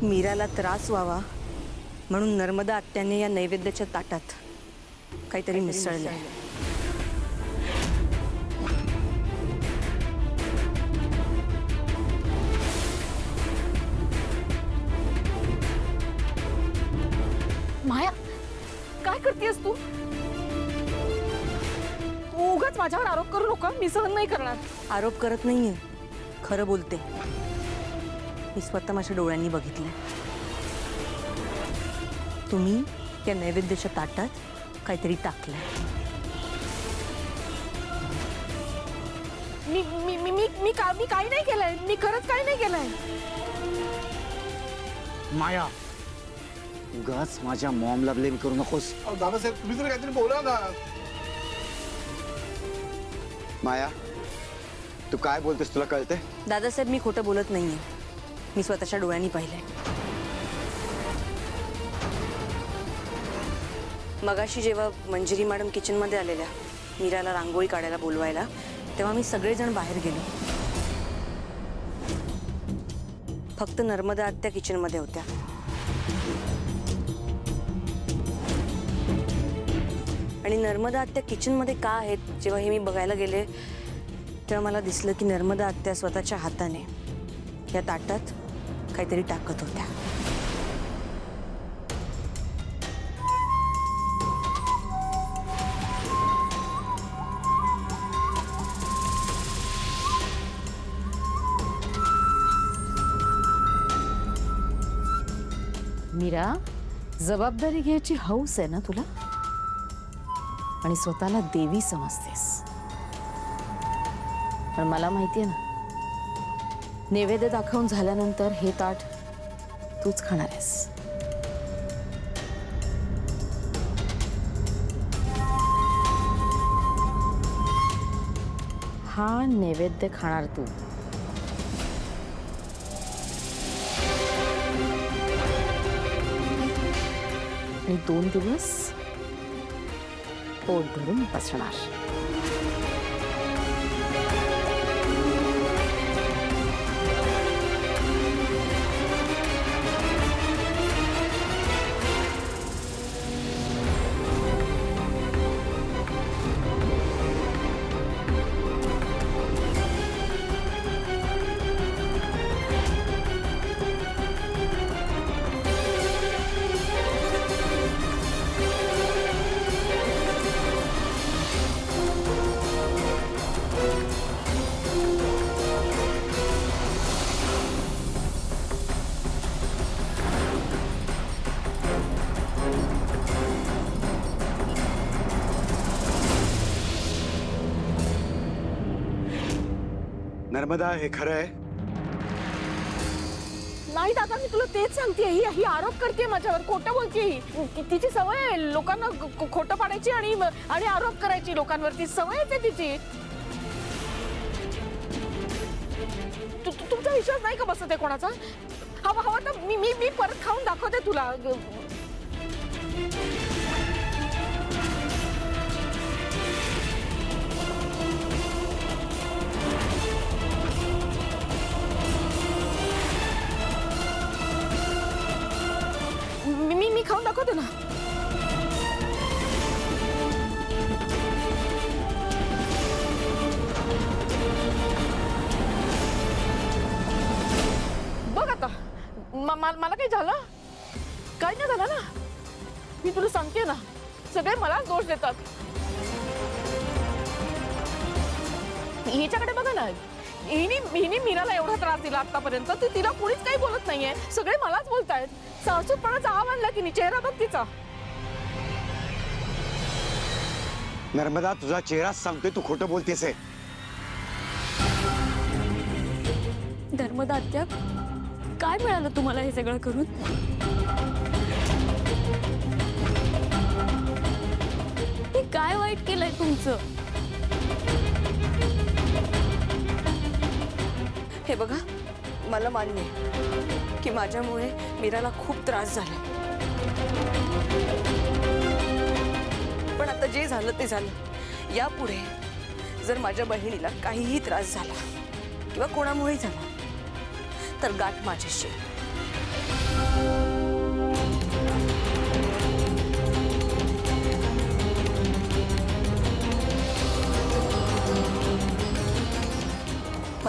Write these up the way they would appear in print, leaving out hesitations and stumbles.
मीराला त्रास व्हावा म्हणून नर्मदा आत्याने या नैवेद्याच्या ताटात काहीतरी मिसळलंय. माया, काय करतेस तू? उगाच माझ्यावर आरोप करू नका, मी सहन नाही करणार. आरोप करत नाहीये, खरं बोलते. मी स्वतः माझ्या डोळ्यांनी बघितलंय. तुम्ही त्या नैवेद्याच्या ताटात काहीतरी टाकलंय. मी काही नाही केलंय. मी खरंच काही नाही केलंय. माया, उगाच माझ्या मॉमला ब्लेम करू नकोस. दादासाहेब तुम्ही तरी काहीतरी बोला ना. माया, तू काय बोलतेस तुला कळते? दादासाहेब, मी खोटं बोलत नाहीये. मी स्वतःच्या डोळ्यांनी पाहिलंय. मगाशी जेव्हा मंजिरी मॅडम किचनमध्ये आलेल्या मीराला रांगोळी काढायला बोलवायला, तेव्हा मी सगळेजण बाहेर गेलो. फक्त नर्मदा आत्या किचनमध्ये होत्या. आणि नर्मदा आत्या किचनमध्ये का आहेत जेव्हा हे मी बघायला गेले, तेव्हा मला दिसलं की नर्मदा आत्या स्वतःच्या हाताने या ताटात काहीतरी टाकत होत्या. मीरा, जबाबदारी घ्यायची हौस आहे ना तुला? आणि स्वतःला देवी समजतेस. पण मला माहितीये ना, नैवेद्य दाखवून झाल्यानंतर हे ताट तूच खाणार आहेस. हा नैवेद्य खाणार तू. आणि 2 दिवस पोट धरून बसणार. नर्मदा, हे खरं आहे? नाही दादा, मी तुला तेच सांगते. ही आरोप करते माझ्यावर, खोटं बोलते. ही तिची सवय आहे लोकांना खोटं पाडायची आणि आरोप करायची लोकांवरती. सवयच आहे तिची. तुमचा विश्वास नाही का बसत आहे कोणाचा? हवा तर मी परत खाऊन दाखवते तुला. मी खाऊन दाखवते ना. बघ आता, मला काही झालं? काही नाही झालं ना. मी तुला सांगते ना, सगळे मलाच दोष देतात. हिच्याकडे बघा ना, हिने मीराला एवढा त्रास दिला आतापर्यंत. तिला कोणीच काही बोलत नाहीये. सगळे मलाच बोलतायत. सासूपणाचा आव आणला की चेहरा बघ तिचा. नर्मदा, तुझा चेहराच सांगतोय तू खोटं बोलतेस आहे. नर्मदा आत्या, काय मिळालं तुम्हाला हे सगळं करून? मी काय वाईट केलंय तुमचं? हे बघा, मला मान्य आहे की माझ्यामुळे मीराला खूप त्रास झाला. पण आता जे झालं ते झालं. यापुढे जर माझ्या बहिणीला काहीही त्रास झाला किंवा कोणामुळेही झाला तर गाठ माझ्याशी.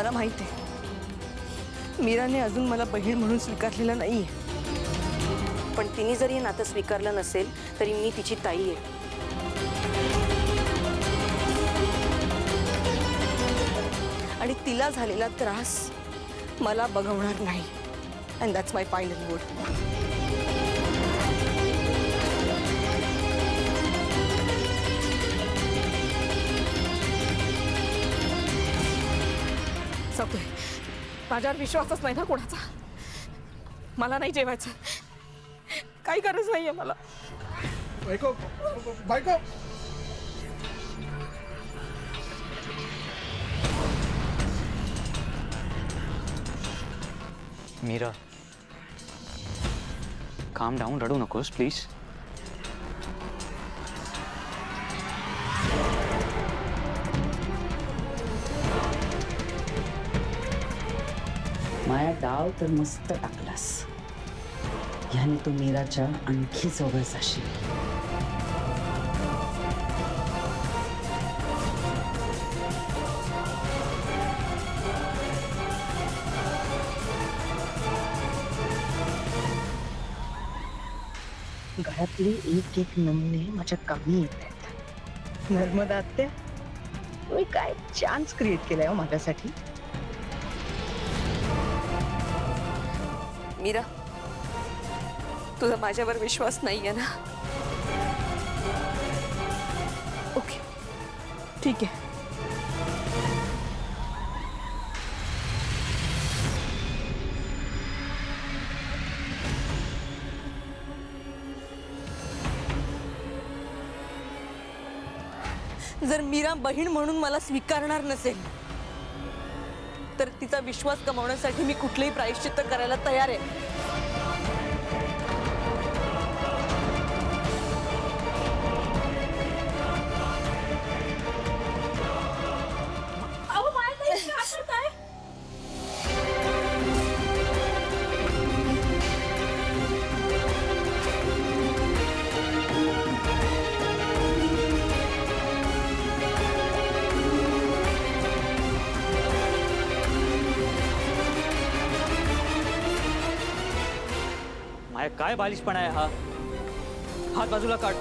मला माहित आहे मीराने अजून मला बहीण म्हणून स्वीकारलेलं नाहीये, पण तिने जरी हे नातं स्वीकारलं नसेल तरी मी तिची ताई आहे. आणि तिला झालेला त्रास मला बघवणार नाही. And that's my final word. सगळे माझ्यावर विश्वासच नाही ना कोणाचा. मला नाही जेवायचं, काही गरज नाहीये मला. बायको बायको मीरा, काम डाऊन, रडू नकोस प्लीज. माया डाव तर मस्त टाकलास. ह्याने तू मीराच्या आणखी जवळ जाशील. घरातले एक एक नमुने माझ्या कामी येत आहेत. नर्मदा आत्या, तुम्ही काय चान्स क्रिएट केलाय हो माझ्यासाठी. मीरा, तुझा माझ्यावर विश्वास नाहीये ना? ओके, ठीक आहे. जर मीरा बहीण म्हणून मला स्वीकारणार नसेल तर तिचा विश्वास गमावण्यासाठी मी कुठलेही प्रायश्चित्त करायला तयार आहे. माया, काय बालिशपणा आहे हा. हात बाजूला काढ.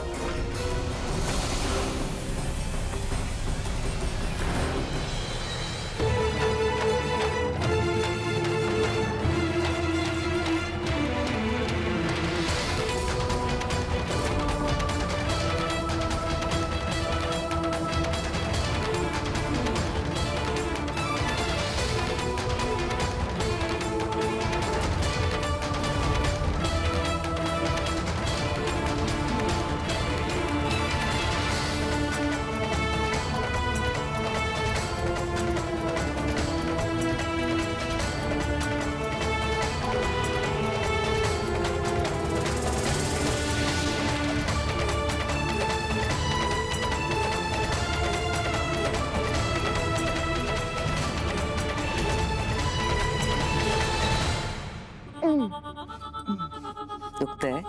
दुखतंय?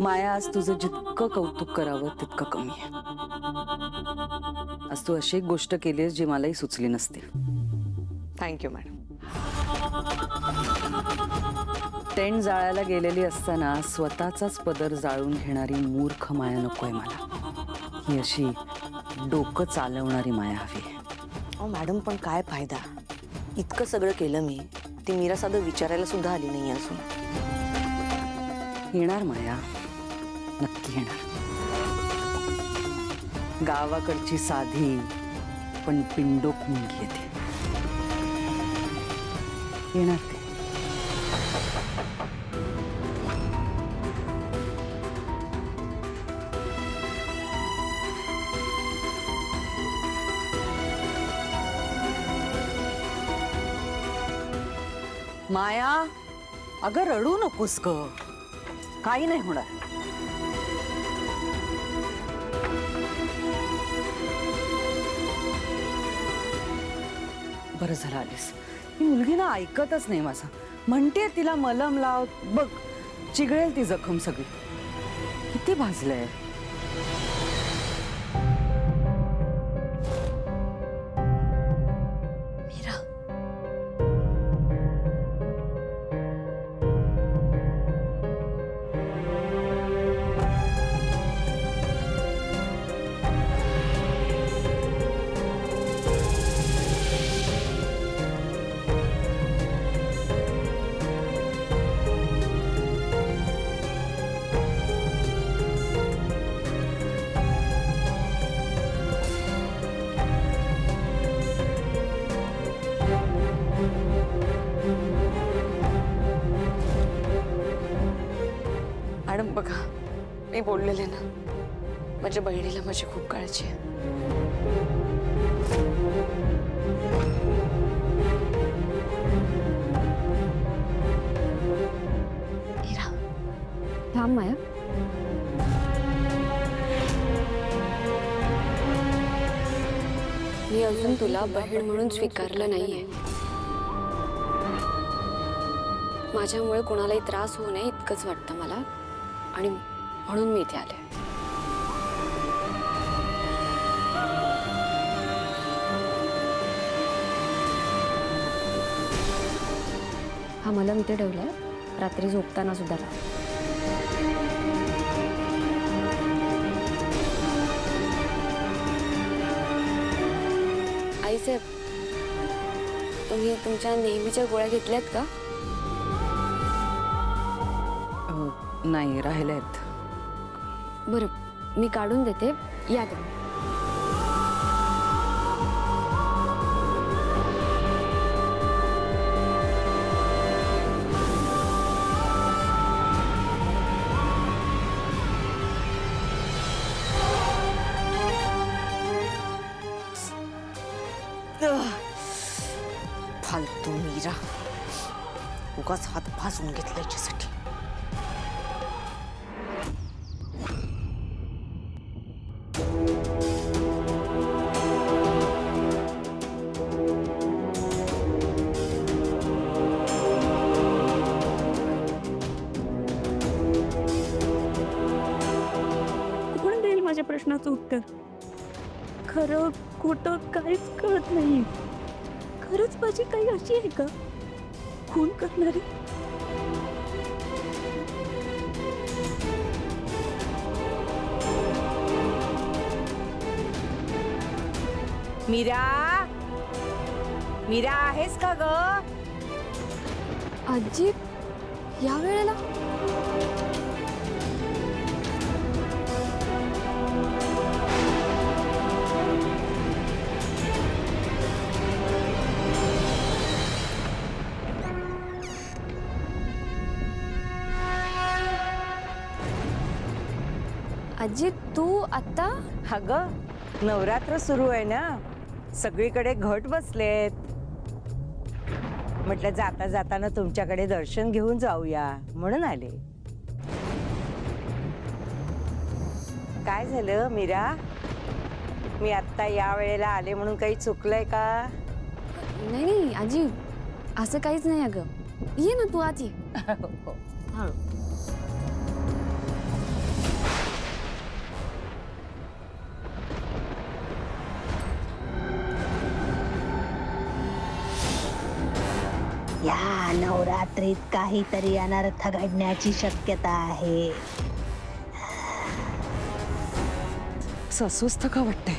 माया, आज तुझं जितकं कौतुक करावं तितकं कमी आहे. आज तू अशी एक गोष्ट केलीस जी मलाही सुचली नसती. Thank you madam. टेंट जाळायला गेलेली असताना स्वतःचाच पदर जाळून घेणारी मूर्ख माया नकोय मला. ही अशी डोकं चालवणारी माया हवी आहे. अहो मॅडम, पण काय फायदा? इतकं सगळं केलं मी, ती मीरा साधं विचारायला सुद्धा आली नाही अजून. येणार माया, नक्की येणार. गावाकडची साधी पण पिंडोक मुलगी येते. येणार ते. माया, अगं रडू नकोस ग. काही नाही होणार. बरं झालं आलीस. ही मुलगी ना ऐकतच नाही माझं. म्हणते तिला मलम लाव, बघ चिघळेल ती जखम सगळी. किती भाजलंय. मॅडम बघा, मी बोललेले ना, माझ्या बहिणीला माझी खूप काळजी आहे. इरा, थांब माया. मी अजून तुला बहीण म्हणून स्वीकारलं नाहीये. माझ्यामुळे कोणालाही त्रास होऊ नये इतकंच वाटतं मला, आणि म्हणून मी इथे आले. हा मलम इथे ठेवलाय, रात्री झोपताना सुद्धा लाव. आईसाहेब, तुम्ही तुमच्या नेहमीच्या गोळ्या घेतल्यात का? नाही, राहिल्यात. बरं, मी काढून देते, या तुम्ही. फालतू मीरा, उगाच हात भाजून घेतला याच्यासाठी. कोण देईल माझ्या प्रश्नाचं उत्तर? खरं खोटं काहीच कळत नाही. खरंच माझी काही अशी आहे का खून करणारी? मीरा, मीरा आहेस का ग? आजी, या वेळेला? आजी, तू आता? अगं, नवरात्र सुरू आहे ना, सगळीकडे घट बसलेत. म्हटलं जाता जाताना तुमच्याकडे दर्शन घेऊन जाऊया म्हणून आले. काय झालं मीरा? मी आत्ता या वेळेला आले म्हणून काही चुकलंय का? नाही नाही आजी, असं काहीच नाही. अगं, ये ना तू आजी. हळू. या नवरात्रीत काहीतरी अनर्थ घडण्याची शक्यता आहे. अस्वस्थ का वाटतंय?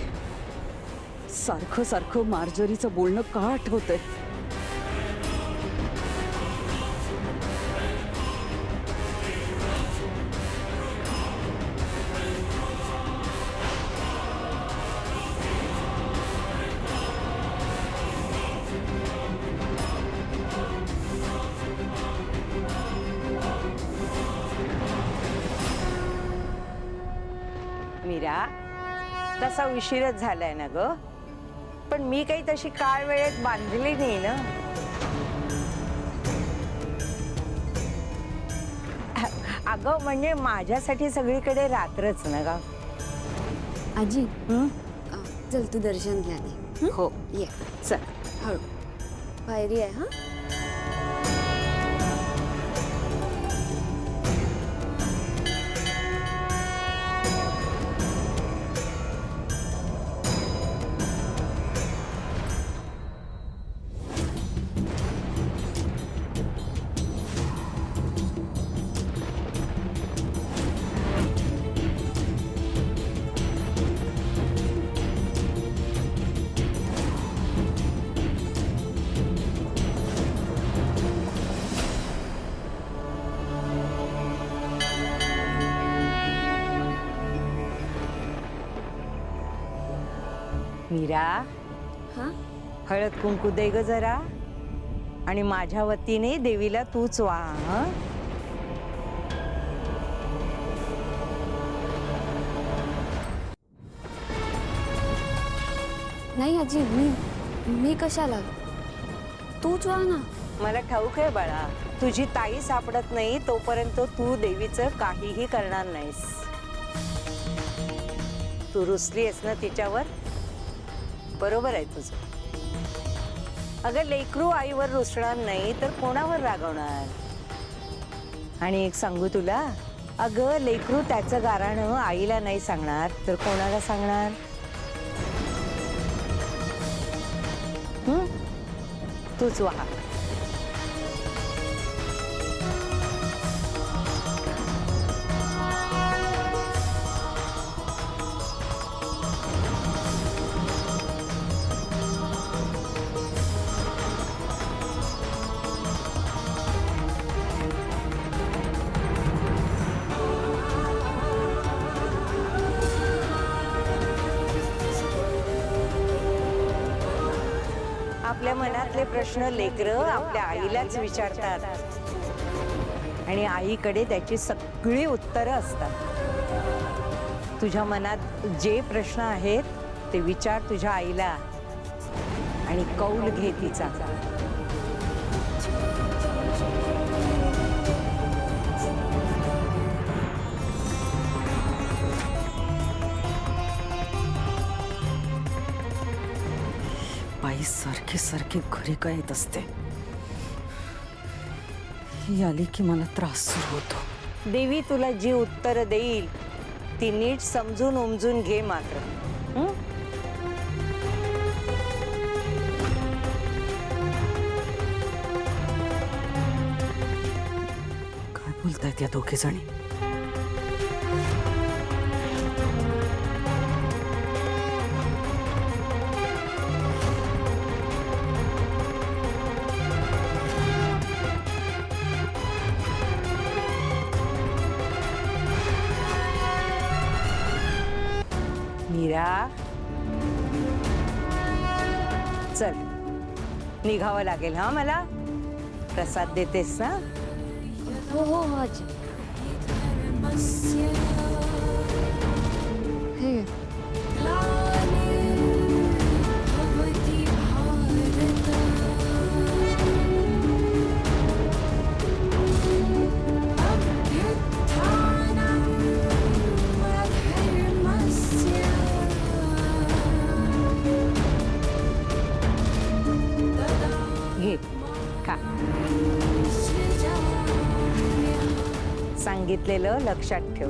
सारखं सारखं मार्जरीचं बोलणं का आठवतंय? मीरा, तसा उशीरच झालाय ना ग, पण मी काही तशी काळ वेळेत बांधली नाही ना. अगं म्हणजे माझ्यासाठी सगळीकडे रात्रच ना ग. आजी, चल तू दर्शन घ्या आधी. हो, ये, चल. हळू. पायरी आहे. हा, मीरा, हा. हळद कुंकू दे ग जरा, आणि माझ्या वतीने देवीला तूच वाह. नाही आजी, मी कशाला? तूच वा ना. मला ठाऊक आहे बाळा, तुझी ताई सापडत नाही तोपर्यंत तू देवीचं काहीही करणार नाहीस. तू रुसली आहेस ना तिच्यावर? बरोबर आहे तुझं. अगं लेकरू आईवर रुसणार नाही तर कोणावर रागवणार? आणि एक सांगू तुला, अगं लेकरू त्याचं गाऱ्हाणं आईला नाही सांगणार तर कोणाला सांगणार? तूच वाहा. आपल्या मनातले प्रश्न लेकरं आपल्या आईलाच विचारतात आणि आईकडे त्याची सगळी उत्तरं असतात. तुझ्या मनात जे प्रश्न आहेत ते विचार तुझ्या आईला आणि कौल घे तिचा. बाई सारखी सारखी घरी काय येत असते. ही आली की मला त्रास सुरू होतो. देवी तुला जी उत्तर देईल ती नीट समजून उमजून घे मात्र. काय बोलतायत या दोघे जणी? मीरा, चल निघावं लागेल. हा, मला प्रसाद देतेस ना? हो हो आजी. हे घे खा. सांगितलेलं लक्षात ठेव.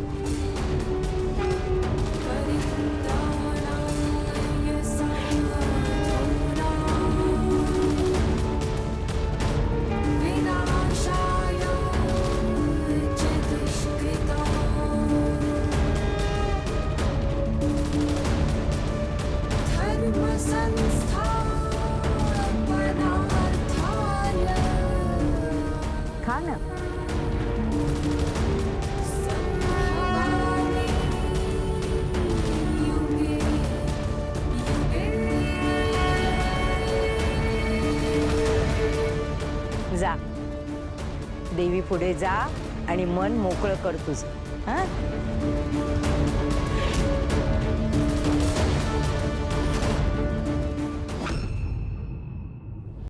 खा ना. जा, देवी पुढे जा आणि मन मोकळं कर तुझं. हा.